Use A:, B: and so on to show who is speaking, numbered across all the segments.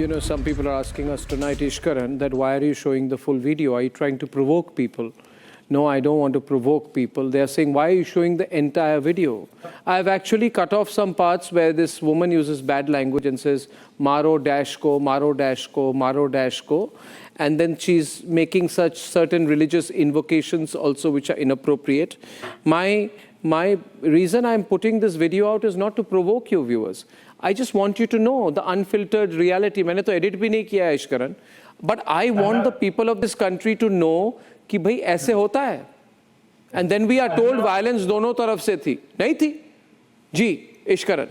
A: You know, some people are asking us tonight, Ishkaran, that why are you showing the full video? Are you trying to provoke people? No, I don't want to provoke people. They are saying, why are you showing the entire video? I've actually cut off some parts where this woman uses bad language and says, Maro dash ko, Maro dash ko, Maro dash ko. And then she's making such certain religious invocations also which are inappropriate. My reason I'm putting this video out is not to provoke you viewers. I just want you to know the unfiltered reality. मैंने तो edit भी नहीं किया है इश्करन. But I want the people of this country to know कि भाई ऐसे होता है. And then we are told violence दोनों तरफ से थी. नहीं थी? जी, इश्करन.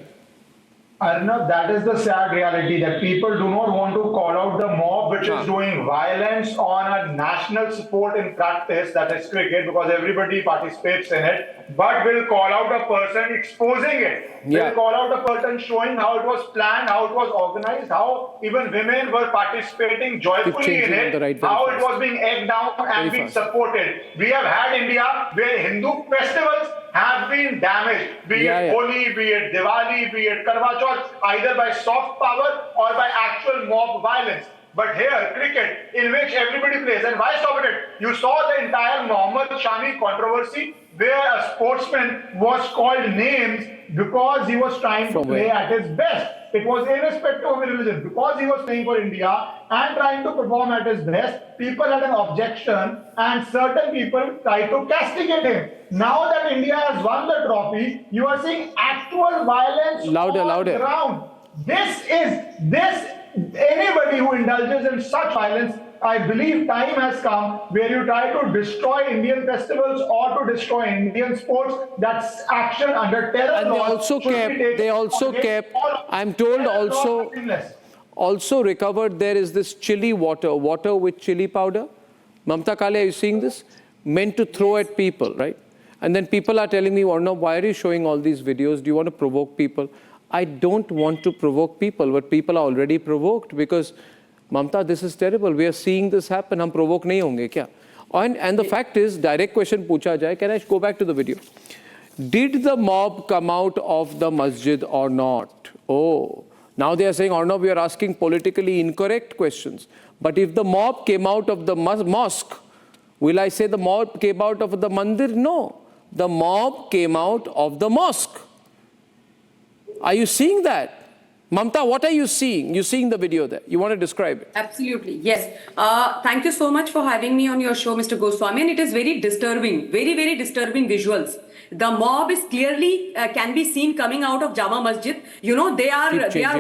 B: Arnab, that is the sad reality, that people do not want to call out the mob which is doing violence on a national sport in practice, that is cricket, because everybody participates in it, but will call out a person exposing it. Will call out a person showing how it was planned, how it was organized, how even women were participating joyfully in it, how it was being egged down and being supported. We have had India where Hindu festivals have been damaged, be it Holi, be it Diwali, be it Karwa Chauth, either by soft power or by actual mob violence. But here, cricket, in which everybody plays, and why stop it? You saw the entire Mohammad Shami controversy, where a sportsman was called names because he was trying to play at his best. It was irrespective of religion. Because he was playing for India and trying to perform at his best, people had an objection and certain people tried to castigate him. Now that India has won the trophy, you are seeing actual violence on the ground. Anybody who indulges in such violence, I believe time has come where you try to destroy Indian festivals or to destroy Indian sports. That's action under terror.
A: And they also kept, I'm told also recovered, there is this chili water with chili powder. Mamta Kale, are you seeing this? Meant to throw at people, right? And then people are telling me, Arnab, why are you showing all these videos? Do you want to provoke people? I don't want to provoke people, but people are already provoked because, Mamta, this is terrible. We are seeing this happen. Hum provoke nahi honge kya? And the fact is, direct question pucha jaye. Can I go back to the video? Did the mob come out of the masjid or not? Oh, now they are saying, Arnab, we are asking politically incorrect questions. But if the mob came out of the mosque, will I say the mob came out of the mandir? No. The mob came out of the mosque. Are you seeing that? Mamta, what are you seeing? You're seeing the video there. You want to describe it?
C: Absolutely, yes. Thank you so much for having me on your show, Mr. Goswami. And it is very disturbing, very, very disturbing visuals. The mob is clearly, can be seen coming out of Jama Masjid. You know, they are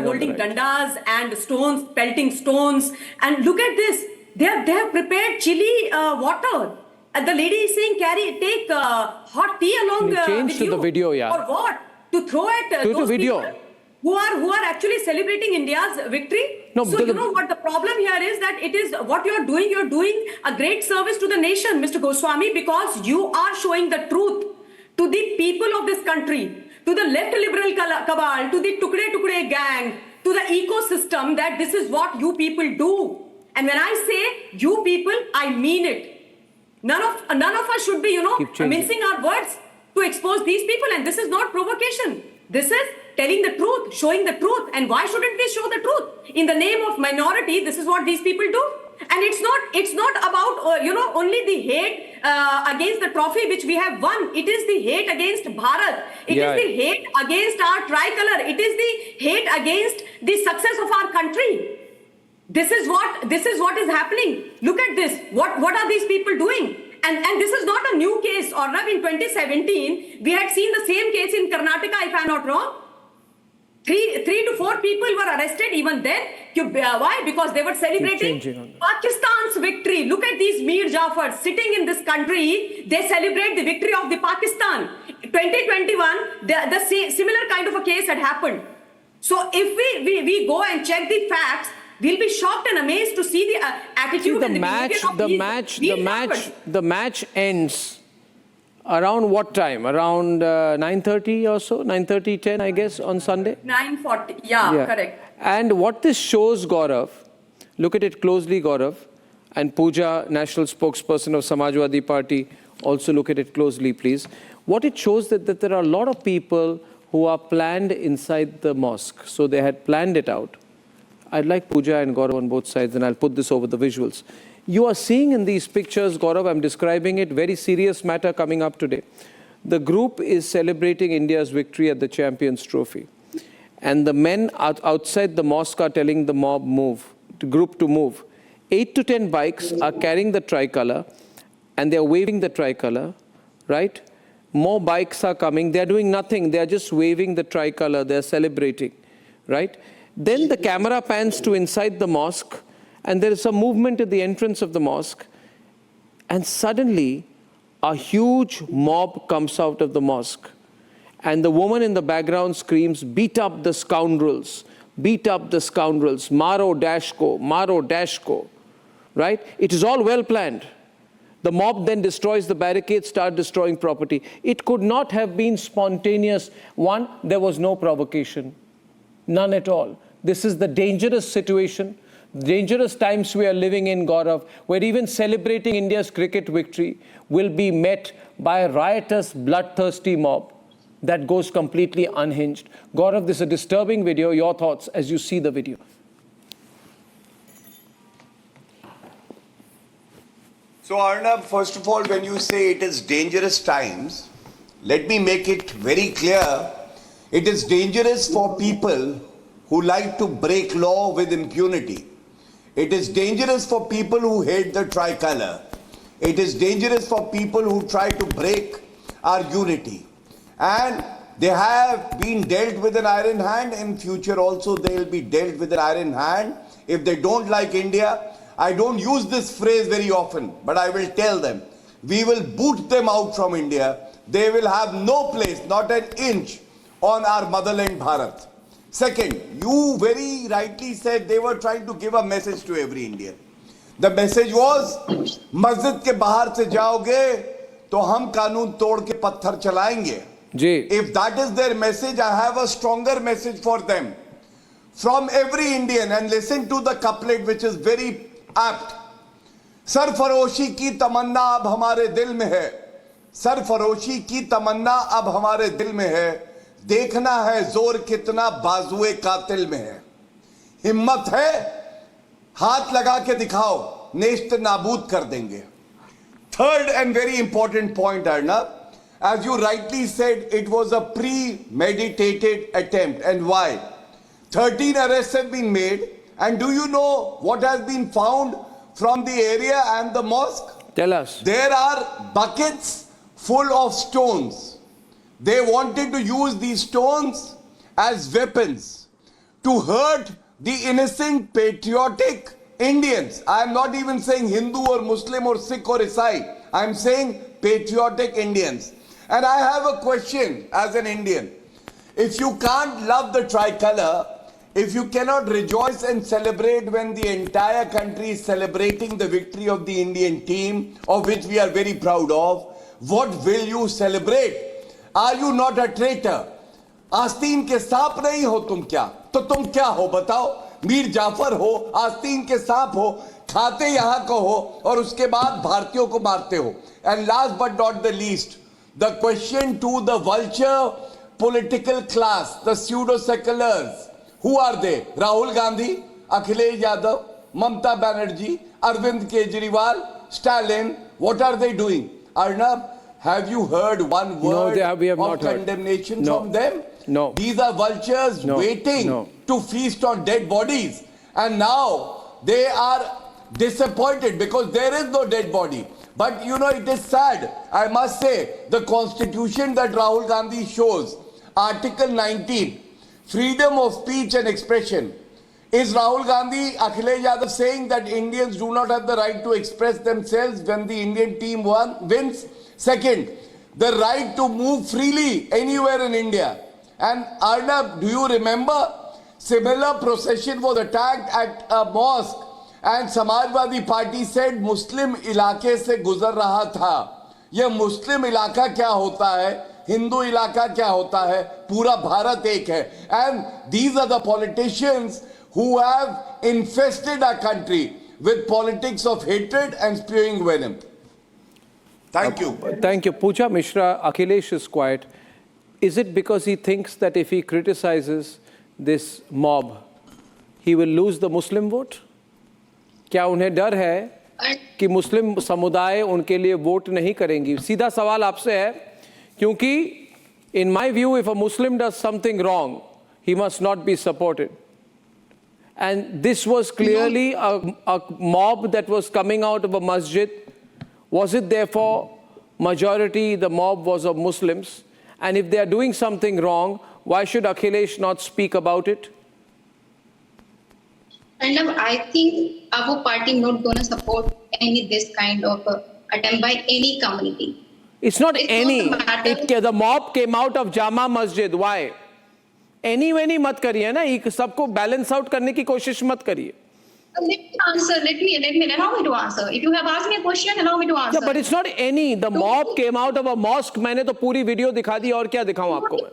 C: holding dandas and stones, pelting stones. And look at this. They have prepared chili water. And the lady is saying, take hot tea along with you.
A: The video, yeah.
C: For what? To throw at those people who are actually celebrating India's victory. No, so you know what the problem here is, that it is what you're doing a great service to the nation, Mr. Goswami, because you are showing the truth to the people of this country, to the left liberal cabal, to the Tukde gang, to the ecosystem, that this is what you people do. And when I say you people, I mean it. None of us should be, you know, mincing our words to expose these people. And this is not provocation. This is telling the truth, showing the truth. And why shouldn't we show the truth? In the name of minority, this is what these people do. And it's not about, you know, only the hate against the trophy which we have won. It is the hate against Bharat. It is the hate against our tricolor. It is the hate against the success of our country. This is what is happening. Look at this. What are these people doing? And this is not a new case. Arnab, in 2017, we had seen the same case in Karnataka, if I'm not wrong. Three to four people were arrested even then. Why? Because they were celebrating Pakistan's victory. Look at these Mir Jafars sitting in this country. They celebrate the victory of the Pakistan. 2021, the similar kind of a case had happened. So if we go and check the facts, we'll be shocked and amazed to see the attitude and the
A: the match ends around what time? Around 9:30 or so? 9:30, 10, I guess, on Sunday?
C: 9:40, yeah, correct.
A: And what this shows, Gaurav, look at it closely, Gaurav, and Pooja, national spokesperson of Samajwadi Party, also look at it closely, please. What it shows that there are a lot of people who are planned inside the mosque. So they had planned it out. I'd like Pooja and Gaurav on both sides, and I'll put this over the visuals. You are seeing in these pictures, Gaurav, I'm describing it, very serious matter coming up today. The group is celebrating India's victory at the Champions Trophy. And the men outside the mosque are telling the mob the group to move. 8 to 10 bikes are carrying the tricolour, and they're waving the tricolour, right? More bikes are coming. They're doing nothing. They're just waving the tricolour. They're celebrating, right? Then the camera pans to inside the mosque, and there is some movement at the entrance of the mosque. And suddenly, a huge mob comes out of the mosque. And the woman in the background screams, "Beat up the scoundrels, beat up the scoundrels, Maro Dashko, Maro Dashko," right? It is all well planned. The mob then destroys the barricades, start destroying property. It could not have been spontaneous. One, there was no provocation. None at all. This is the dangerous situation, dangerous times we are living in, Gaurav, where even celebrating India's cricket victory will be met by a riotous, bloodthirsty mob that goes completely unhinged. Gaurav, this is a disturbing video. Your thoughts as you see the video?
D: So Arnab, first of all, when you say it is dangerous times, let me make it very clear. It is dangerous for people who like to break law with impunity. It is dangerous for people who hate the tricolour. It is dangerous for people who try to break our unity. And they have been dealt with an iron hand. In future also they will be dealt with an iron hand. If they don't like India, I don't use this phrase very often, but I will tell them, we will boot them out from India. They will have no place, not an inch, on our motherland Bharat. Second, you very rightly said they were trying to give a message to every Indian. The message was, masjid ke bahar se jaoge, to hum kanun tod ke patthar chalayenge. If that is their message, I have a stronger message for them. From every Indian, and listen to the couplet which is very apt. सरफरोशी की तमन्ना अब हमारे दिल में है, सरफरोशी की तमन्ना अब हमारे दिल में है, देखना है जोर कितना बाजुए कातिल में है, हिम्मत है हाथ लगा के दिखाओ, नेस्त नाबूद कर देंगे. Third and very important point, Arnab, as you rightly said, it was a premeditated attempt. And why? 13 arrests have been made. And do you know what has been found from the area and the mosque?
A: Tell us.
D: There are buckets full of stones. They wanted to use these stones as weapons to hurt the innocent patriotic Indians. I am not even saying Hindu or Muslim or Sikh or Isai. I am saying patriotic Indians. And I have a question as an Indian. If you can't love the tricolour, if you cannot rejoice and celebrate when the entire country is celebrating the victory of the Indian team, of which we are very proud of, what will you celebrate? Are you not a traitor? आस्तीन के सांप नहीं हो तुम क्या? तो तुम क्या हो बताओ? मीर जाफर हो, आस्तीन के सांप हो, खाते यहाँ को हो और उसके बाद भारतीयों को मारते हो. And last but not the least, the question to the vulture political class, the pseudo-seculars. Who are they? Rahul Gandhi, Akhilesh Yadav, Mamta Banerjee, Arvind Kejriwal, Stalin. What are they doing? Arnab, have you heard one word
A: we have
D: of
A: not heard.
D: condemnation from them?
A: No.
D: These are vultures waiting to feast on dead bodies. And now they are disappointed because there is no dead body. But you know, it is sad. I must say, the constitution that Rahul Gandhi shows, Article 19, freedom of speech and expression. Is Rahul Gandhi, Akhilesh Yadav saying that Indians do not have the right to express themselves when the Indian team wins? Second, the right to move freely anywhere in India. And Arnab, do you remember? Similar procession was attacked at a mosque and Samajwadi Party said Muslim इलाके से गुजर रहा था. ये Muslim इलाका क्या होता है? हिंदू इलाका क्या होता है? पूरा भारत एक है. And these are the politicians who have infested our country with politics of hatred and spewing venom. Thank you.
A: Thank you. Pooja Mishra, Akhilesh is quiet. Is it because he thinks that if he criticizes this mob, he will lose the Muslim vote? क्या उन्हें डर है कि मुस्लिम समुदाय उनके लिए vote नहीं करेंगी? सीधा सवाल आपसे है, क्योंकि in my view, if a Muslim does something wrong, he must not be supported. And this was clearly a mob that was coming out of a masjid. Was it therefore majority, the mob was of Muslims? And if they are doing something wrong, why should Akhilesh not speak about it?
E: Arnab, I think our party not going to support any this kind of attempt by any community.
A: It's not any.
E: Not
A: The mob came out of Jama Masjid. Why? Any मत करिए ना, सबको balance out करने की कोशिश मत करिए.
E: Let me answer. Allow me to answer. If you have asked me a question, allow me to answer.
A: Yeah, but it's not any. The mob came out of a mosque. मैंने तो पूरी video दिखा दी, और क्या दिखाऊं आपको मैं?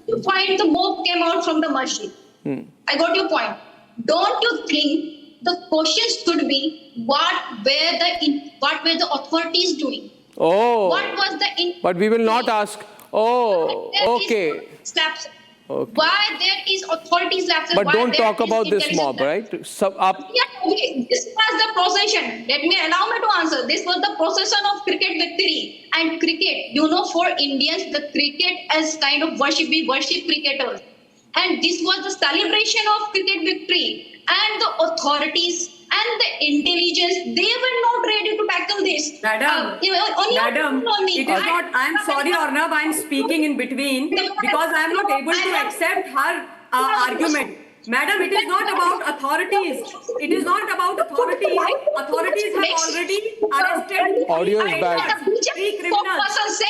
E: You find the mob came out from the masjid. I got your point. Don't you think the question should be what were the authorities doing?
A: Oh.
E: What was the
A: But we will not ask. Oh, okay.
E: Steps.
A: Okay.
E: Why there is authorities lapses?
A: But
E: why
A: don't
E: there
A: talk
E: is
A: about this
E: intelligence
A: mob,
E: lapses?
A: right? So,
E: This was the procession. Allow me to answer. This was the procession of cricket victory. And cricket, for Indians, the cricket as kind of worship, we worship cricketers. And this was the celebration of cricket victory. And the authorities and the intelligence, they were not ready to tackle this.
C: Madam, it is not, I'm sorry, Arnab, I'm speaking in between because I'm not able to accept her argument. Madam, it is not about authorities. It is not about authorities. Authorities have already arrested
A: Audio is bad.
C: three criminals.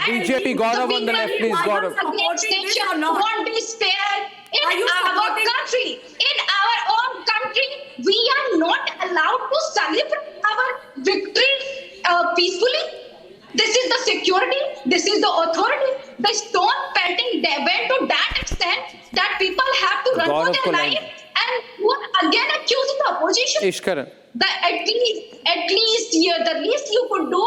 A: BJP, Gaurav on the left, please, Gaurav.
E: Won't be spared in our country. In our own country, we are not allowed to celebrate our victory peacefully. This is the security. This is the authority. The stone pelting went to that extent that people have to run
A: Gaurav
E: for their life, and you are again accusing the opposition.
A: Ishkaran.
E: At least the least you could do,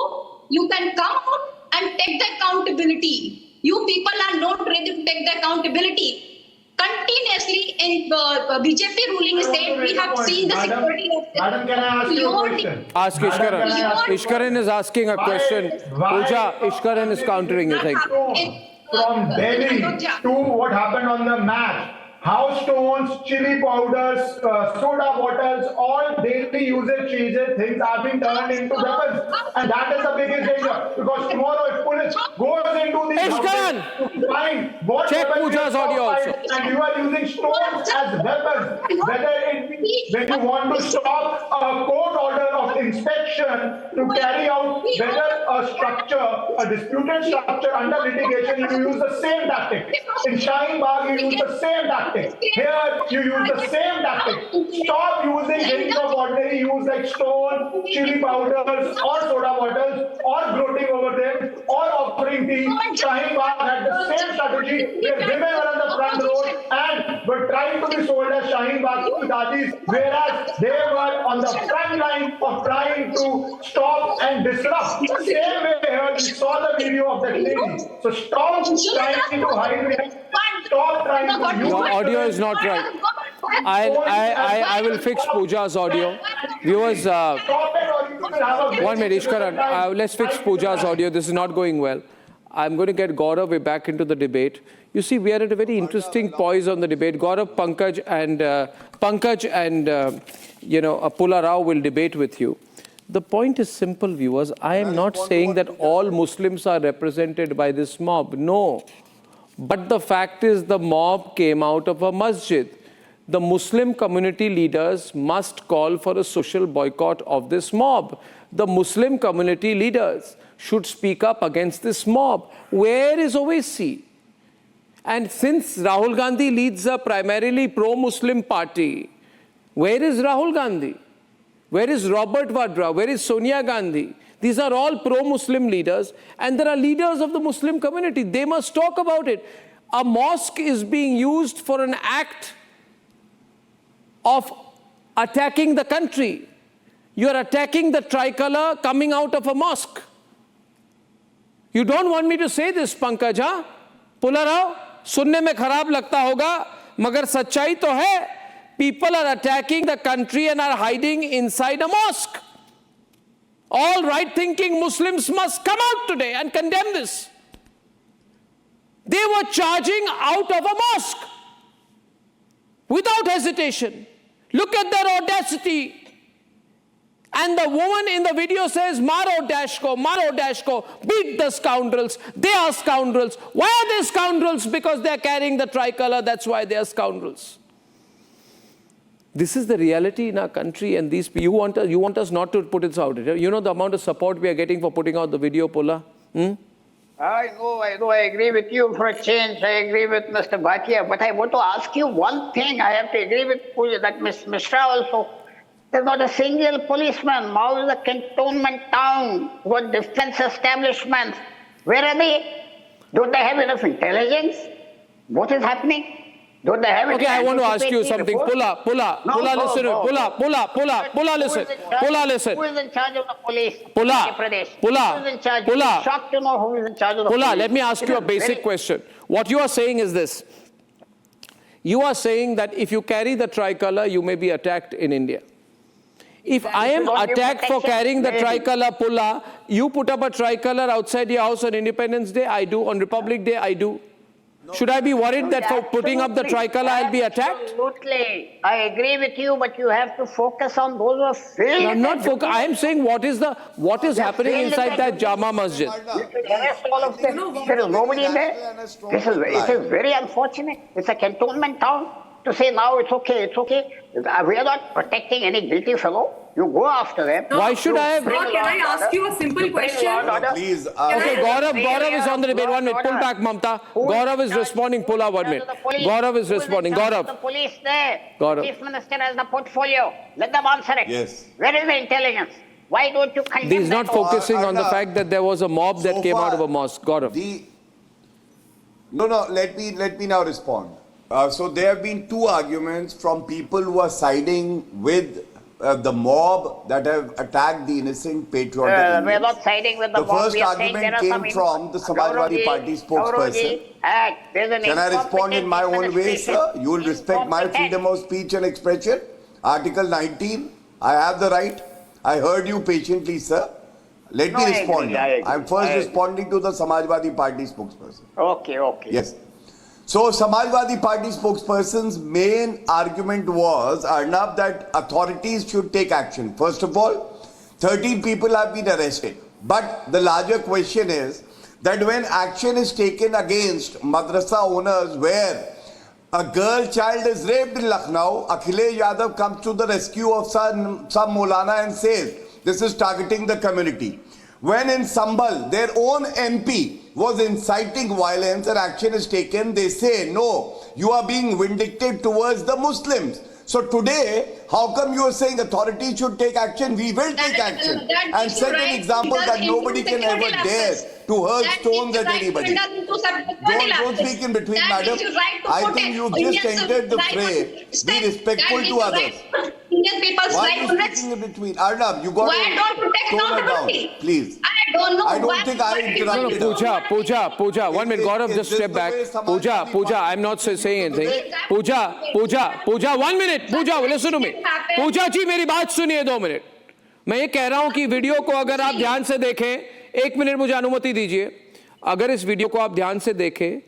E: you can come out and take the accountability. You people are not ready to take the accountability. Continuously in BJP ruling state, we have seen the security of the...
B: Madam, can I ask you a question?
A: Ask Ishkaran. Ishkaran is asking a question. Pooja, Ishkaran is countering you. Thank you.
B: From Delhi to what happened on the match, house stones, chili powders, soda bottles, all daily usage things are being turned into weapons, and that is the biggest danger, because tomorrow if police goes into these
A: Ishkaran!
B: houses to find what
A: Check
B: weapons
A: Pooja's
B: you
A: audio
B: have
A: also.
B: and you are using stones as weapons, whether when you want to stop a court order of inspection to carry out whether a structure, a disputed structure under litigation, you use the same tactic. In Shaheen Bagh, you use the same tactic. Here, you use the same tactic. Stop using things of ordinary use like stone, chili powders, or soda bottles, or gloating over them, or offering tea. Shaheen Bagh had the same strategy where women were on the front row and were trying to be sold as Shaheen Bagh to Dadis, whereas they were on the front line of trying to stop and disrupt. The same way here, we saw the video of that lady. So stop trying to hide behind. Stop trying to use
A: Your audio is not right. I will fix Pooja's audio. Viewers, one minute, Ishkaran. Let's fix Pooja's audio. This is not going well. I'm going to get Gaurav back into the debate. You see, we are at a very interesting poise on the debate. Gaurav, Pankaj and Pula Rao will debate with you. The point is simple, viewers. I am not saying that all Muslims are represented by this mob. No. But the fact is the mob came out of a masjid. The Muslim community leaders must call for a social boycott of this mob. The Muslim community leaders should speak up against this mob. Where is Owaisi? And since Rahul Gandhi leads a primarily pro-Muslim party, where is Rahul Gandhi? Where is Robert Vadra? Where is Sonia Gandhi? These are all pro-Muslim leaders, and there are leaders of the Muslim community. They must talk about it. A mosque is being used for an act of attacking the country. You are attacking the tricolour coming out of a mosque. You don't want me to say this, Pankaj, huh? Pula Rao, सुनने में खराब लगता होगा, मगर सच्चाई तो है people are attacking the country and are hiding inside a mosque. All right-thinking Muslims must come out today and condemn this. They were charging out of a mosque without hesitation. Look at their audacity. And the woman in the video says, Maro Dashko, beat the scoundrels. They are scoundrels. Why are they scoundrels? Because they are carrying the tricolour. That's why they are scoundrels. This is the reality in our country, and these you want us not to put it out. You know the amount of support we are getting for putting out the video, Pola?
F: I know, I agree with you for a change. I agree with Mr. Bhatia, but I want to ask you one thing. I have to agree with that Ms. Mishra also. There's not a single policeman. Mhow is a cantonment town with defense establishments. Where are they? Don't they have enough intelligence? What is happening? Don't they have
A: Okay, I want to ask you something. Pulla, listen.
F: Who is in charge of the police?
A: Pulla.
F: Who is in charge? I'm shocked to know who is in charge of the police.
A: Pulla, let me ask you a basic question. What you are saying is this. You are saying that if you carry the tricolour, you may be attacked in India. If I am attacked for carrying the tricolour, Pulla, you put up a tricolour outside your house on Independence Day, I do. On Republic Day, I do. Should I be worried that for putting up the tricolour, I'll be attacked?
F: Absolutely. I agree with you, but you have to focus on those who are failed.
A: I'm not focused. I am saying what is happening inside that Jama Masjid.
F: You should arrest all of them. There is nobody there. It is very unfortunate. It's a cantonment town. To say now it's okay. We are not protecting any guilty fellow. You go after them.
A: Why should I have...
C: Can I ask you a simple question?
D: Please.
A: Okay, Gaurav is on the debate. 1 minute. Pull back, Mamta. Gaurav is responding. Pull out 1 minute. Gaurav is responding. Gaurav.
F: The police there.
A: Gaurav.
F: Chief Minister has the portfolio. Let them answer it.
D: Yes.
F: Where is the intelligence? Why don't you condemn
A: He's not
F: that?
A: focusing on the
D: Arnab,
A: fact that there was a mob that
D: so
A: came out of
D: far,
A: a mosque. Gaurav.
D: No, let me now respond. So there have been two arguments from people who are siding with the mob that have attacked the innocent patriotic Indians.
F: We're not siding with the mob.
D: First argument came from the Samajwadi Party spokesperson. Can I respond in my own way, sir? You will respect my freedom of speech and expression. Article 19, I have the right. I heard you patiently, sir. Let me respond. I'm first responding to the Samajwadi Party spokesperson.
F: Okay.
D: Yes. So Samajwadi Party spokesperson's main argument was, Arnab, that authorities should take action. First of all, 13 people have been arrested. But the larger question is that when action is taken against madrasa owners where a girl child is raped in Lucknow, Akhilesh Yadav comes to the rescue of some Maulana and says, this is targeting the community. When in Sambhal, their own MP was inciting violence and action is taken, they say, no, you are being vindictive towards the Muslims. So today, how come you are saying authorities should take action? We will take action. And set an example that nobody can ever dare to hurl stones at anybody. Don't speak in between, madam. I think you've just entered the fray. Be respectful to others. Why are you speaking in between? Arnab, you got to tone it down, please. I don't think I interrupted.
A: Pooja, 1 minute. Gaurav, just step back. Pooja, I'm not saying anything. Pooja, 1 minute. Pooja, listen to me. Pooja जी, मेरी बात सुनिए 2 minute. मैं ये कह रहा हूं कि video को अगर आप ध्यान से देखें, 1 मिनट मुझे अनुमति दीजिए. अगर इस वीडियो को आप ध्यान से देखें,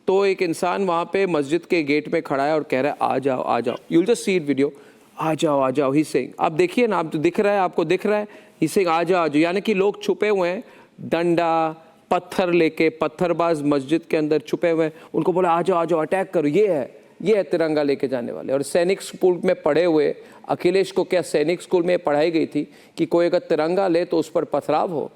A: तो एक इंसान वहां पे मस्जिद के गेट में खड़ा है और कह रहा है, आ जाओ. You'll just see it video. आ जाओ. He's saying. आप देखिए ना, आप तो दिख रहा है, आपको दिख रहा है. He's saying, आ जाओ. यानी कि लोग छुपे हुए हैं, डंडा पत्थर लेके, पत्थरबाज मस्जिद के अंदर छुपे हुए हैं. उनको बोला, आ जाओ, अटैक करो. ये है तिरंगा लेके जाने वाले. और सैनिक स्कूल में पढ़े हुए अखिलेश को क्या सैनिक स्कूल में पढ़ाई गई थी कि कोई अगर तिरंगा ले तो उस पर पथराव हो?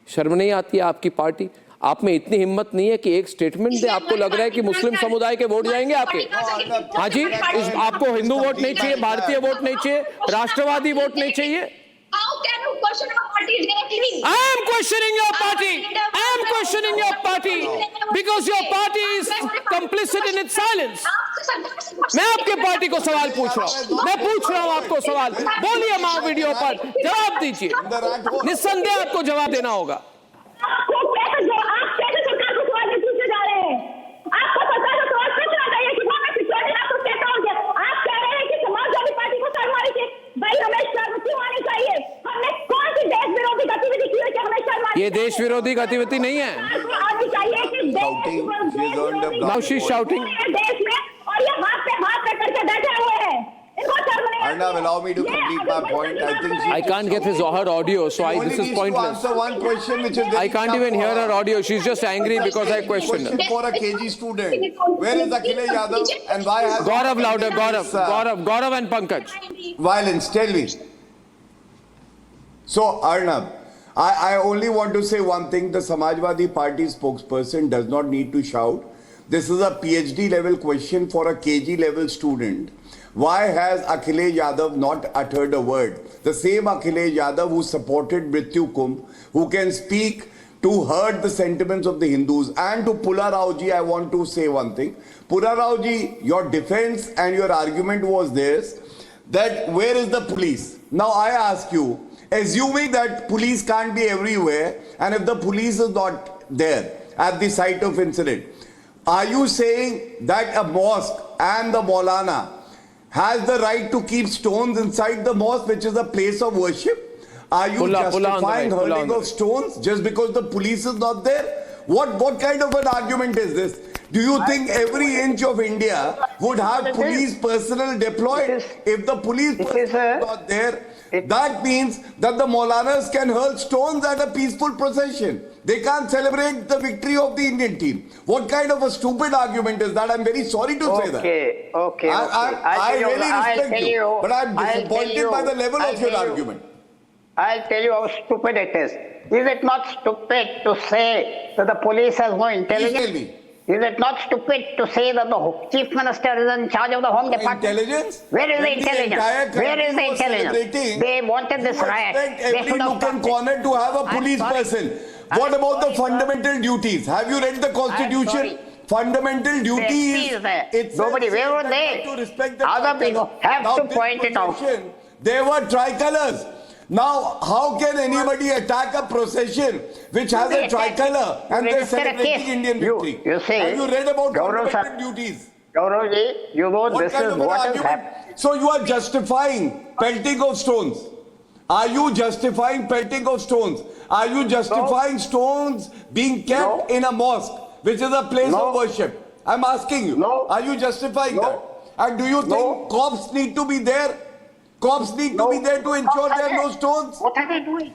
A: शर्म नहीं आती है आपकी पार्टी? आप में इतनी हिम्मत नहीं है कि एक स्टेटमेंट दे? आपको लग रहा है कि मुस्लिम समुदाय के वोट जाएंगे आपके? हाँ जी, आपको हिंदू वोट नहीं चाहिए, भारतीय वोट नहीं चाहिए, राष्ट्रवादी वोट नहीं चाहिए?
E: How can you question our party directly?
A: I am questioning your party because your party is complicit in its silence. मैं आपके पार्टी को सवाल पूछ रहा हूँ. मैं पूछ रहा हूँ आपको सवाल. बोलिए माओ वीडियो पर जवाब दीजिए. निस्संदेह आपको जवाब देना होगा. ये देश विरोधी गतिविधि नहीं है.
D: Shouting, she's earned a
A: Now she's shouting.
G: देश में और ये हाथ पे हाथ रख करके बैठे हुए हैं. इनको शर्म नहीं आती.
D: Arnab, allow me to complete my point. I think she
A: I can't get his or her audio, so
D: only
A: this is
D: needs to
A: pointless.
D: answer one question, which is very
A: I can't
D: tough
A: even
D: for
A: hear her audio. She's just angry because I questioned her.
D: Question for a KG student. Where is Akhilesh Yadav and why has
A: Gaurav louder, Gaurav,
D: this,
A: Gaurav and Pankaj.
D: violence? Tell me. So, Arnab, I only want to say one thing. The Samajwadi Party spokesperson does not need to shout. This is a PhD level question for a KG level student. Why has Akhilesh Yadav not uttered a word? The same Akhilesh Yadav who supported Mrityu Kumbh, who can speak to hurt the sentiments of the Hindus. And to Pula Raoji, I want to say one thing. Pula Raoji, your defense and your argument was this, that where is the police? Now I ask you, assuming that police can't be everywhere, and if the police is not there at the site of incident, are you saying that a mosque and the Maulana has the right to keep stones inside the mosque, which is a place of worship? Are you justifying hurling of stones just because the police is not there? What kind of an argument is this? Do you think every inch of India would have police personnel deployed? If the police personnel is not there, that means that the Maulanas can hurl stones at a peaceful procession. They can't celebrate the victory of the Indian team. What kind of a stupid argument is that? I'm very sorry to say that.
F: Okay.
D: I really respect you, but I'm disappointed by the level of your argument.
F: I'll tell you how stupid it is. Is it not stupid to say that the police has no intelligence?
D: Please tell me.
F: Is it not stupid to say that the chief minister is in charge of the home department?
D: Intelligence?
F: Where is the intelligence? Where is the intelligence? They wanted this riot. They
D: Every
F: should have
D: nook and
F: stopped it.
D: corner to have a police person. What about the fundamental duties? Have you read the constitution? Fundamental duty is
F: Nobody, where were they?
D: to respect the
F: Other people have
D: Now,
F: to
D: this
F: point it out.
D: procession, they were tricolors. Now, how can anybody attack a procession which has a tricolor and they're celebrating Indian victory?
F: You say,
D: have you read about
F: Gaurav
D: fundamental duties?
F: Gauravji, you know this
D: kind
F: is
D: of an
F: what has
D: argument?
F: happened.
D: So you are justifying pelting of stones. Are you justifying pelting of stones? Are you justifying stones being kept in a mosque, which is a place of worship? I'm asking you. Are you justifying that? And do you think cops need to be there? Cops need to be there to ensure there are no stones?
F: What are they doing?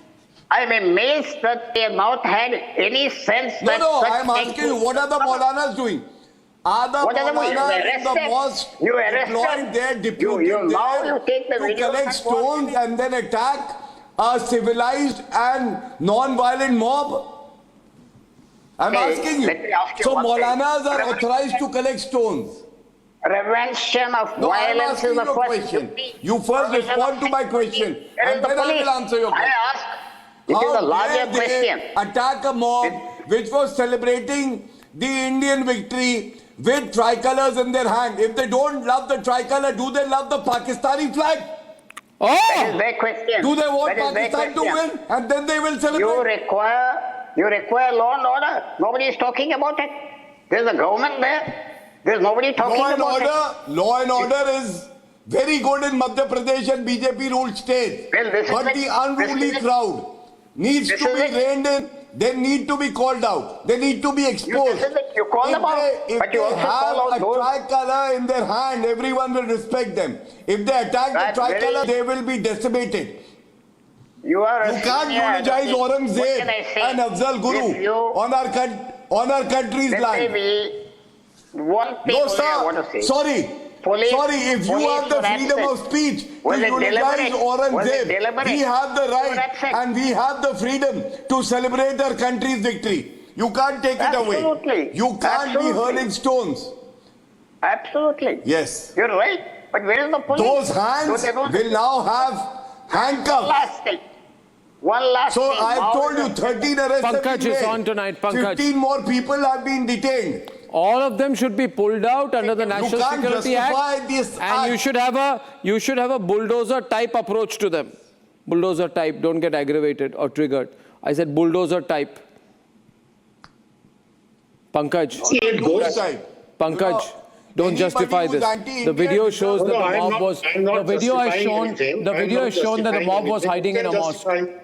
F: I'm amazed that they have not had any sense that
D: No,
F: such
D: I'm
F: things
D: asking you,
F: will
D: what are the
F: come up.
D: Maulanas doing? Are the
F: What are the
D: Maulanas in the mosque
F: You arrested.
D: deployed there, deputed
F: now
D: there
F: you take the
D: to
F: video
D: collect
F: and
D: stones
F: watch
D: and then attack a civilized and non-violent mob? I'm
F: Okay,
D: asking you.
F: let me ask you
D: So
F: one thing.
D: Maulanas are authorized to collect stones.
F: Prevention of
D: No, I'm
F: violence
D: asking
F: is the
D: you a
F: first
D: question.
F: duty.
D: You first respond to my question,
F: Where is
D: and
F: the
D: then I
F: police?
D: will answer your question.
F: I ask, it is a
D: How
F: larger
D: dare they
F: question.
D: attack a mob which was celebrating the Indian victory with tricolors in their hand? If they don't love the tricolor, do they love the Pakistani flag?
F: That is their question.
D: Do they want
F: That is their
D: Pakistan to
F: question.
D: win? And then they will celebrate?
F: You require law and order. Nobody is talking about it. There's a government there. There's nobody talking
D: Law and
F: about
D: order, law and order is very good in Madhya Pradesh and BJP ruled states.
F: Well, this is
D: But
F: it.
D: the unruly
F: This is it.
D: crowd needs
F: This
D: to
F: is
D: be
F: it.
D: reined in. They need to be called out. They need to be exposed.
F: this is it. You call them out,
D: If
F: but you
D: they
F: also call out
D: have a
F: those-
D: tricolor in their hand, everyone will respect them. If they attack
F: That's
D: the tricolor,
F: very-
D: they will be decimated.
F: You are a
D: You can't
F: senior
D: eulogize
F: advocate. What
D: Aurangzeb
F: can I say?
D: and Afzal Guru
F: If you-
D: on our country's
F: Let
D: land.
F: me one thing
D: No,
F: only I want to say.
D: sir. Sorry.
F: Police-
D: Sorry, if you
F: police
D: have the
F: were
D: freedom
F: absent.
D: of speech
F: Was
D: to
F: it
D: eulogize
F: deliberate? Was it
D: Aurangzeb,
F: deliberate?
D: we have the
F: They were
D: right
F: absent.
D: and we have the freedom to celebrate our country's victory. You can't take it away.
F: Absolutely.
D: You can't be
F: Absolutely.
D: hurling stones.
F: Absolutely.
D: Yes.
F: You're right. But where is the police?
D: Those hands
F: They don't-
D: will now have handcuffs.
F: Last thing. One last
D: So
F: thing.
D: I've
F: How
D: told
F: is
D: you
F: the-
D: 13 arrests have
A: Pankaj
D: been
A: is
D: made.
A: on tonight, Pankaj.
D: 15 more people have been detained.
A: All of them should be pulled out under the National
D: can't
A: Security Act,
D: justify this
A: and you should have a bulldozer type approach to them. Bulldozer type. Don't get aggravated or triggered. I said bulldozer type. Pankaj,
D: Those type.
A: Pankaj, don't
D: anybody
A: justify
D: who's
A: this.
D: anti-Indian
A: The video
D: is
A: shows
D: a-
A: that the
H: No, I'm
A: mob
H: not-
A: was.
H: I'm not
A: The video has
H: justifying
A: shown.
H: anything.
A: The
H: I'm
A: video
H: not
A: has shown that the
H: justifying
A: mob was
H: anything.
A: hiding in
H: You
A: a
H: can
A: mosque.
H: justify-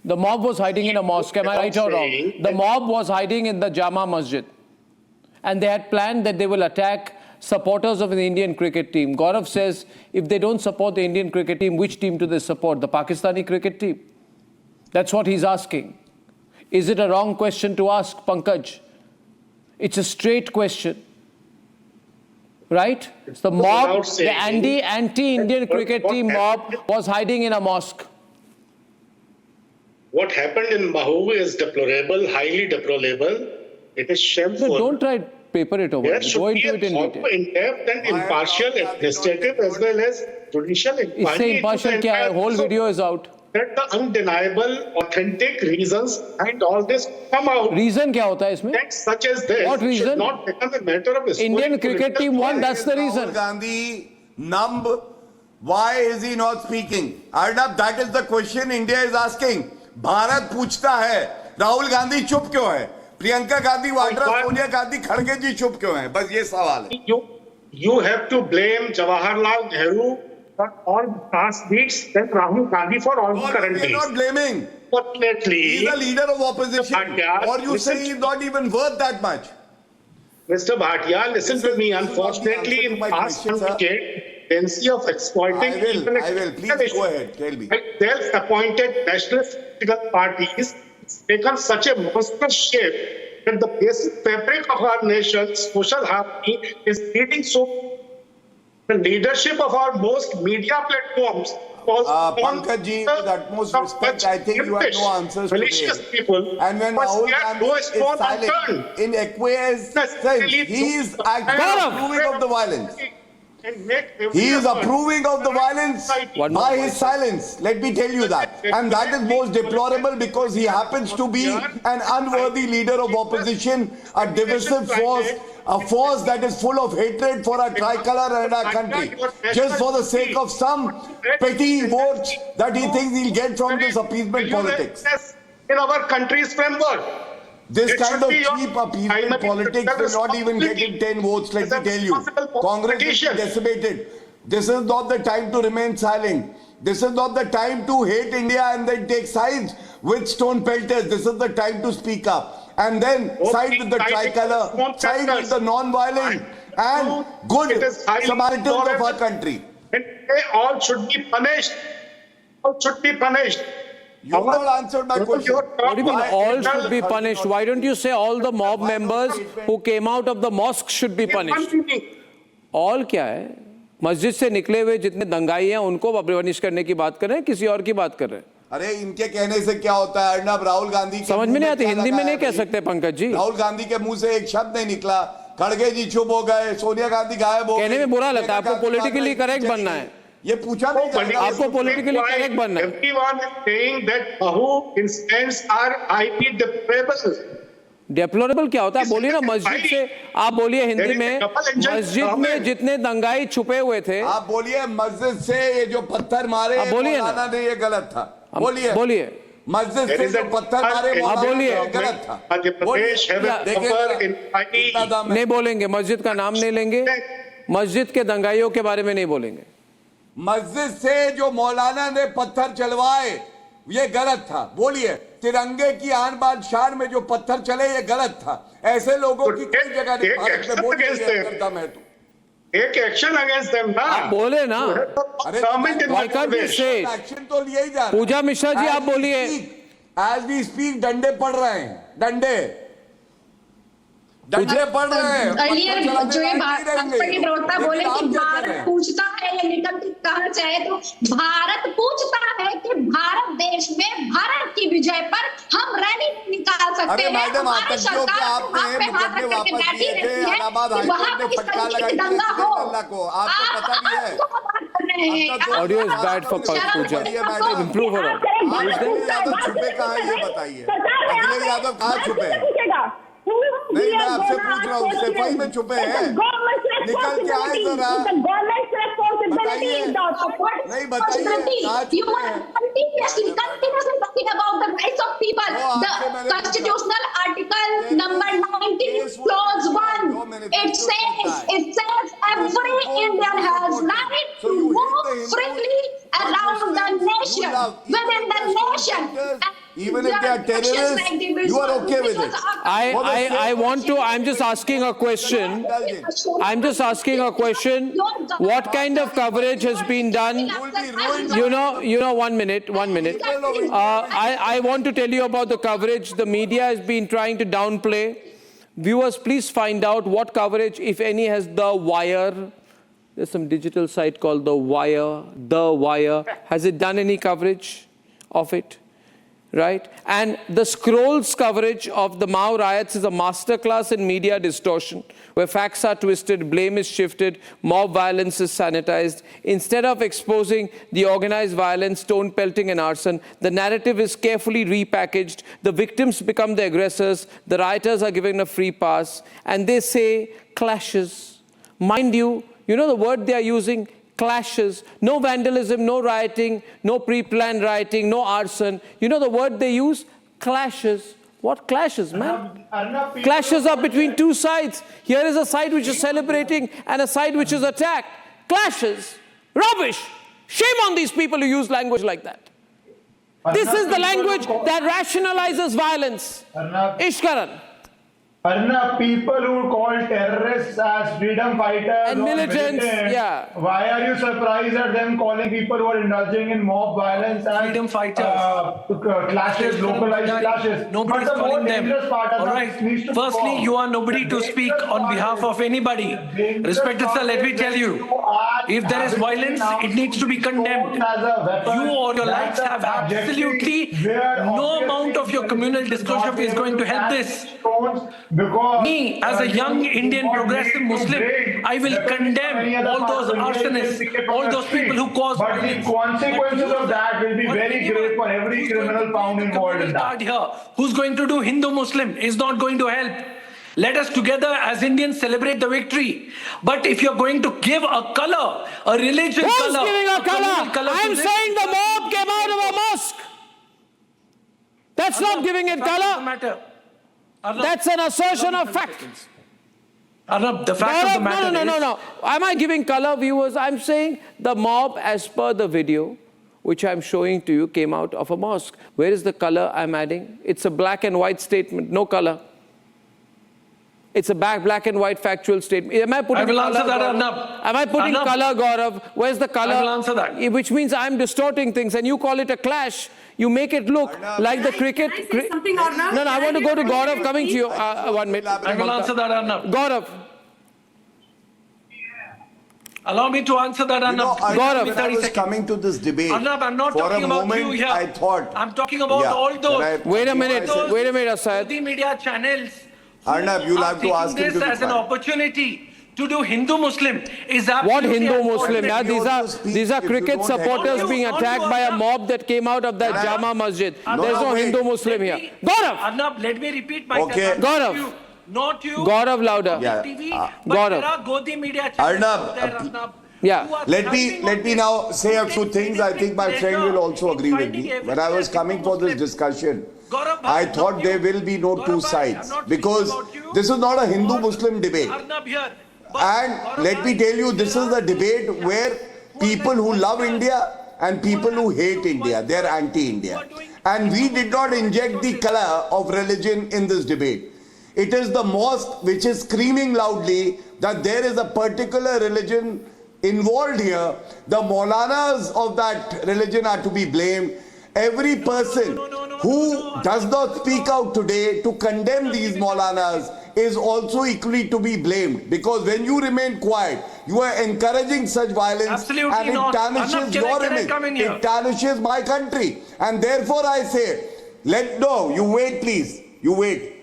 A: The mob was hiding in a mosque. Am I right or wrong? The mob was hiding in the Jama Masjid. And they had planned that they will attack supporters of the Indian cricket team. Gaurav says, if they don't support the Indian cricket team, which team do they support? The Pakistani cricket team? That's what he's asking. Is it a wrong question to ask, Pankaj? It's a straight question. Right? It's the mob, the anti-Indian cricket team mob was hiding in a mosque.
H: What happened in Mhow is deplorable, highly deplorable. It is shameful.
A: No, don't try to paper it over.
H: There should
A: Go
H: be
A: into it in
H: a
A: detail.
H: in-depth and impartial investigative as well as judicial inquiry.
A: इससे impartial क्या है? Whole video is out.
H: Let the undeniable, authentic reasons and all this come out.
A: Reason क्या होता है इसमें?
H: Facts such as this
A: What reason?
H: should not become a matter of
A: Indian cricket team won, that's the reason.
D: Rahul Gandhi numb. Why is he not speaking? Arnab, that is the question India is asking. Bharat पूछता है, राहुल गांधी चुप क्यों है? प्रियंका गांधी वाड्रा, सोनिया गांधी, खड़गे जी चुप क्यों हैं? बस ये सवाल है.
H: You have to blame Jawaharlal Nehru for all the past deeds, then Rahul Gandhi for all the current
D: We are
H: deeds.
D: not blaming.
H: Fortunately,
D: He is a leader of opposition.
H: Bhatia,
D: Or you say he is not even worth that much.
H: Mr. Bhatia, listen to me. Unfortunately, in the past one decade, tendency of exploiting
D: I will. Please go ahead. Tell me.
H: Self-appointed nationalist political parties taken such a monstrous shape that the basic fabric of our nation's social harmony is leading so. The leadership of our most media platforms.
D: Pankaj ji, with utmost respect, I think you have no answers
H: malicious
D: today.
H: people.
D: And when Rahul Gandhi is silent, in acquiescence, he is actually approving of the violence. He is approving of the violence by his silence. Let me tell you that. And that is most deplorable because he happens to be an unworthy leader of opposition, a divisive force, a force that is full of hatred for our tricolor and our country. Just for the sake of some petty votes that he thinks he'll get from this appeasement politics.
H: In our country's framework.
D: This kind of cheap appeasement politics will not even get him 10 votes, let me tell you. Congress is decimated. This is not the time to remain silent. This is not the time to hate India and then take sides with stone pelters. This is the time to speak up. And then side with the tricolor, side with the non-violent and good Samaritans of our country.
H: And they all should be punished. All should be punished.
D: You have not answered my question.
A: What do you mean all should be punished? Why don't you say all the mob members who came out of the mosque should be punished? All क्या है? मस्जिद से निकले हुए जितने दंगाई हैं उनको punish करने की बात कर रहे हैं, किसी और की बात कर रहे हैं?
D: अरे इनके कहने से क्या होता है अर्नब? राहुल गांधी
A: समझ में नहीं आती, हिंदी में नहीं कह सकते पंकज जी.
D: राहुल गांधी के मुंह से एक शब्द नहीं निकला, खड़गे जी चुप हो गए, सोनिया गांधी गायब हो गई.
A: कहने में बुरा लगता है, आपको पॉलिटिकली करेक्ट बनना है.
D: ये पूछा नहीं जाएगा.
A: आपको पॉलिटिकली करेक्ट बनना है.
H: Everyone is saying that Mhow incidents are highly deplorable.
A: Deplorable क्या होता है? बोलिए ना मस्जिद से, आप बोलिए हिंदी में, मस्जिद में जितने दंगाई छुपे हुए थे.
D: आप बोलिए मस्जिद से ये जो पत्थर मारे मौलाना ने ये गलत था.
A: बोलिए
D: मस्जिद से जो पत्थर मारे मौलाना ने ये गलत था.
A: नहीं बोलेंगे, मस्जिद का नाम नहीं लेंगे, मस्जिद के दंगाइयों के बारे में नहीं बोलेंगे.
D: मस्जिद से जो मौलाना ने पत्थर चलवाए ये गलत था. बोलिए तिरंगे की आन बान शान में जो पत्थर चले ये गलत था. ऐसे लोगों की कोई जगह नहीं भारत में. बोलिए करता मैं तो
H: एक एक्शन अगेंस्ट देम ना.
A: आप बोले ना.
D: Why can't you say action तो लिया ही जा रहा है.
A: पूजा मिश्रा जी आप बोलिए.
D: As we speak डंडे पड़ रहे हैं, डंडे पड़ रहे हैं.
E: Earlier जो ये के प्रवक्ता बोले कि भारत पूछता है या निकल के कहा जाए तो भारत पूछता है कि भारत देश में भारत की विजय पर हम रैली निकाल सकते हैं.
D: मैडम आतंकियों के आपने मुकदमे वापस लिए थे. इलाहाबाद हाईकोर्ट ने फटकार लगाई थी अल्लाह को. आपको पता भी है.
A: Audio is bad for Puja. Improve हो रहा है.
D: अखिलेश यादव छुपे कहाँ है ये बताइए. अखिलेश यादव कहाँ छुपे हैं? नहीं मैं आपसे पूछ रहा हूँ. सिपाही में छुपे हैं. निकल के आए जरा. बताइए. नहीं बताइए कहाँ छुपे हैं.
E: Talking about the rights of people, the constitutional article number 19 clause 1, it says every Indian has right to move freely around the nation, within the nation, and
D: even if they are terrorists, you are okay with it.
A: I'm just asking a question. I'm just asking a question. What kind of coverage has been done? You know, 1 minute. I want to tell you about the coverage the media has been trying to downplay. Viewers, please find out what coverage, if any, has The Wire. There's some digital site called The Wire. The Wire. Has it done any coverage of it? Right? And the Scrolls coverage of the Mhow riots is a masterclass in media distortion, where facts are twisted, blame is shifted, mob violence is sanitized. Instead of exposing the organized violence, stone pelting and arson, the narrative is carefully repackaged. The victims become the aggressors. The rioters are given a free pass. And they say clashes. Mind you, you know the word they are using? Clashes. No vandalism, no rioting, no pre-planned rioting, no arson. You know the word they use? Clashes. What clashes, man? Clashes are between two sides. Here is a side which is celebrating and a side which is attacked. Clashes. Rubbish. Shame on these people who use language like that. This is the language that rationalizes violence. Ishkaran.
B: Arnab, people who call terrorists as freedom fighters
A: and militants, yeah.
B: Why are you surprised at them calling people who are indulging in mob violence as
I: freedom fighters?
B: Clashes, localized clashes.
I: Nobody's calling them. All right. Firstly, you are nobody to speak on behalf of anybody. Respected sir, let me tell you, if there is violence, it needs to be condemned. You or your likes have absolutely no amount of your communal disclosure is going to help this. Me, as a young Indian progressive Muslim, I will condemn all those arsonists, all those people who cause violence.
B: But the consequences of that will be very great for every criminal found involved in that.
I: Here, who's going to do Hindu-Muslim is not going to help. Let us together as Indians celebrate the victory. But if you're going to give a color, a religion
A: Who's
I: color,
A: giving a color? I'm saying the mob came out of a mosque. That's not giving it color. That's an assertion of fact.
I: Arnab, the fact of the matter is...
A: No. Am I giving color, viewers? I'm saying the mob, as per the video, which I'm showing to you, came out of a mosque. Where is the color I'm adding? It's a black and white statement, no color. It's a black and white factual statement. Am I putting
I: I will
A: color,
I: answer that,
A: Gaurav?
I: Arnab.
A: Am I putting
I: Arnab.
A: color, Gaurav? Where's the color?
I: I will answer that.
A: Which means I'm distorting things, and you call it a clash. You make it look
D: Arnab.
A: like the cricket.
C: Can I say something, Arnab?
A: No, I want to go to Gaurav. Coming to you. 1 minute.
I: I will answer that, Arnab.
A: Gaurav.
I: Allow me to answer that,
D: You know,
I: Arnab.
A: Gaurav.
D: when I was coming to this debate,
I: Arnab, I'm not
D: for
I: talking
D: a
I: about
D: moment,
I: you here.
D: I thought...
I: I'm talking about
D: Yeah,
I: all those...
D: when I-
A: Wait a minute, Asad.
I: The media channels who
D: Arnab, you'll
I: are
D: have to ask him
I: taking
D: to
I: this
D: be
I: as an
D: quiet.
I: opportunity to do Hindu-Muslim is absolutely...
A: What Hindu-Muslim?
D: Let me also speak
A: These are
D: if you
A: cricket
D: don't
A: supporters
D: have-
A: being attacked by a mob that came out of that
D: Arnab.
A: Jama Masjid.
I: Arnab,
A: There's no
D: wait.
A: Hindu-Muslim here. Gaurav!
I: Arnab, let me repeat myself.
D: Okay.
I: I'm
A: Gaurav.
I: Not you.
A: Gaurav, louder.
D: Yeah.
I: TV,
A: Gaurav.
I: but there are Godi media channels
D: Arnab,
I: out there, Arnab.
A: Yeah.
I: who are
D: Let
I: thriving
D: me
I: on
D: now
I: this.
D: say a few things. I think my friend will also agree with me. When I was coming for this discussion,
I: Gaurav,
D: I
I: not
D: thought there
I: you.
D: will be no
I: Gaurav,
D: two
I: I'm
D: sides
I: not
D: because
I: speaking about you.
D: this is not a
I: Or
D: Hindu-Muslim debate.
I: Arnab here. But
D: And
I: Gaurav,
D: let me tell you, this is the debate where people who love India and people who hate India, they're anti-India. And we did not inject the color of religion in this debate. It is the mosque which is screaming loudly that there is a particular religion involved here. The Maulanas of that religion are to be blamed. Every person who does not speak out today to condemn these Maulanas is also equally to be blamed, because when you remain quiet, you are encouraging such violence.
I: Absolutely
D: and it
I: not.
D: tarnishes
I: Arnab,
D: your
I: can I
D: image.
I: come in here?
D: It tarnishes my country. And therefore I say, you wait please, you wait.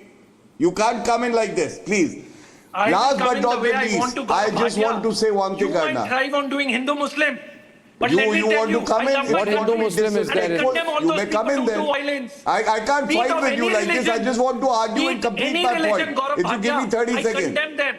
D: You can't come in like this, please.
I: I will
D: Last
I: come
D: but
I: in
D: not
I: the way
D: least,
I: want to go,
D: I just
I: Bhatia.
D: want to say one thing,
I: You might
D: Arnab.
I: thrive on doing Hindu-Muslim. But
D: You
I: let me tell
D: want to come
I: I
D: in?
I: love
D: If
I: my
A: What
D: you want to
I: country.
D: be
A: Hindu-Muslim is there?
I: And I
D: disrespectful,
I: condemn all
D: you
I: those
D: may come
I: people
D: in
I: who do
D: then.
I: violence.
D: I can't
I: Be it
D: fight
I: of
D: with you
I: any
D: like this. I
I: religion.
D: just want to argue
I: Be
D: and
I: it
D: complete
I: any
D: my
I: religion,
D: point.
I: Gaurav
D: If you give me
I: Bhatia,
D: 30
I: I
D: seconds.
I: condemn them.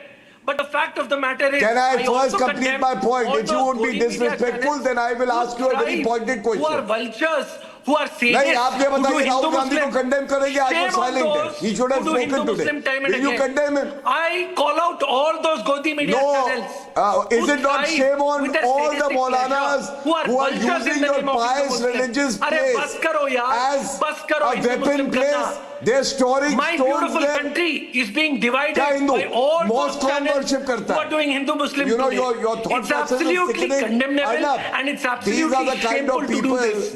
I: But the fact of the matter is,
D: Can I
I: also
D: first complete
I: condemn
D: my point?
I: all
D: If you
I: those
D: would be
I: Godi media
D: disrespectful,
I: channels
D: then I will
I: who
D: ask you a very
I: thrive,
D: pointed
I: Who are
D: question.
I: vultures who are sadists,
D: नहीं, आप ये
I: who do
D: बताइए, Rahul
I: Hindu
D: Gandhi को
I: Muslim.
D: condemn करेंगे, आज वो
I: Shame on
D: silent है.
I: those
D: He should have
I: who do Hindu
D: spoken today.
I: Muslim time and
D: Will you
I: again.
D: condemn him?
I: I call out all those Godi media
D: No,
I: channels.
D: is
I: who
D: it not
I: thrive
D: shame on
I: with a
D: all the
I: sadistic
D: Maulanas
I: pleasure, who are vultures
D: using
I: in the
D: your
I: name of Hindu
D: pious
I: Muslim?
D: religious
I: Arey,
D: place
I: bas karo yaar,
D: as
I: bas karo
D: a
I: Hindu
D: weapon
I: Muslim
D: place?
I: karna.
D: They're storing
I: My
D: stones
I: beautiful
D: there.
I: country is being divided
D: क्या Hindu?
I: by all those
D: Mosque कौन
I: channels
D: worship करता
I: who
D: है?
I: are doing Hindu Muslim
D: You know,
I: today.
D: your thought
I: It's
D: process is
I: absolutely
D: sickening.
I: condemnable
D: Arnab,
I: and it's
D: these are
I: absolutely
D: the kind
I: shameful
D: of
I: to do
D: people,
I: this.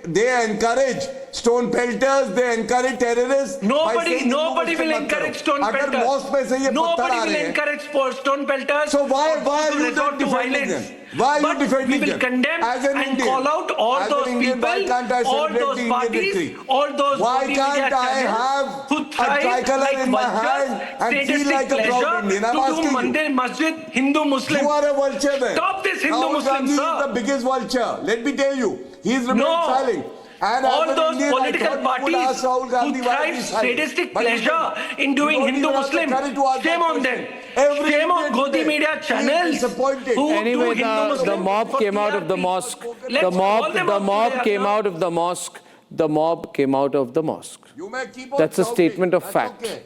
D: they encourage stone pelters, they encourage terrorists. by
I: Nobody
D: saying
I: nobody
D: Hindu
I: will
D: Muslim मत
I: encourage
D: करो.
I: stone
D: अगर
I: pelters.
D: mosque में से ये पत्थर
I: Nobody
D: uh
I: will
D: रहे हैं,
I: encourage stone pelters.
D: so why
I: or
D: are
I: those who
D: you
I: resort to
D: defending
I: violence.
D: them? Why are you
I: But
D: defending
I: we will
D: them?
I: condemn
D: As an
I: and
D: Indian,
I: call out all
D: as
I: those
D: an Indian, why
I: people,
D: can't I
I: all
D: celebrate
I: those
D: the Indian
I: parties,
D: victory?
I: all those
D: Why
I: Godi
D: can't
I: media
D: I
I: channels
D: have
I: who
D: a
I: thrive
D: tricolour
I: like
D: in my
I: vultures,
D: hand and feel
I: sadistic
D: like a proud
I: pleasure
D: Indian? I'm
I: to do
D: asking you.
I: Mandir, Masjid, Hindu Muslim.
D: You are a vulture then.
I: Stop this Hindu
D: Rahul
I: Muslim,
D: Gandhi
I: sir.
D: is the biggest vulture. Let me tell you, he's remained
I: No.
D: silent. And as
I: All
D: an
I: those
D: Indian, I
I: political
D: thought you would
I: parties
D: ask Rahul Gandhi
I: who
D: why
I: thrive
D: he's silent.
I: sadistic
D: But you
I: pleasure
D: didn't.
I: in doing
D: You don't
I: Hindu
D: even have the
I: Muslim,
D: courage to ask
I: shame
D: that
I: on them.
D: question. Every
I: Shame on
D: Indian
I: Godi
D: today
I: media
D: is
I: channels
D: disappointed.
I: who
A: Anyway,
I: do Hindu
A: the
I: Muslim
A: mob
I: for
A: came out of the
I: TRP.
A: mosque.
I: Let's
A: The
I: call them out
A: mob
I: today,
A: came
I: Arnab.
A: out of the mosque. The mob came out of the mosque.
D: You may keep on
A: That's a
D: shouting.
A: statement of
D: That's
A: fact.
D: okay.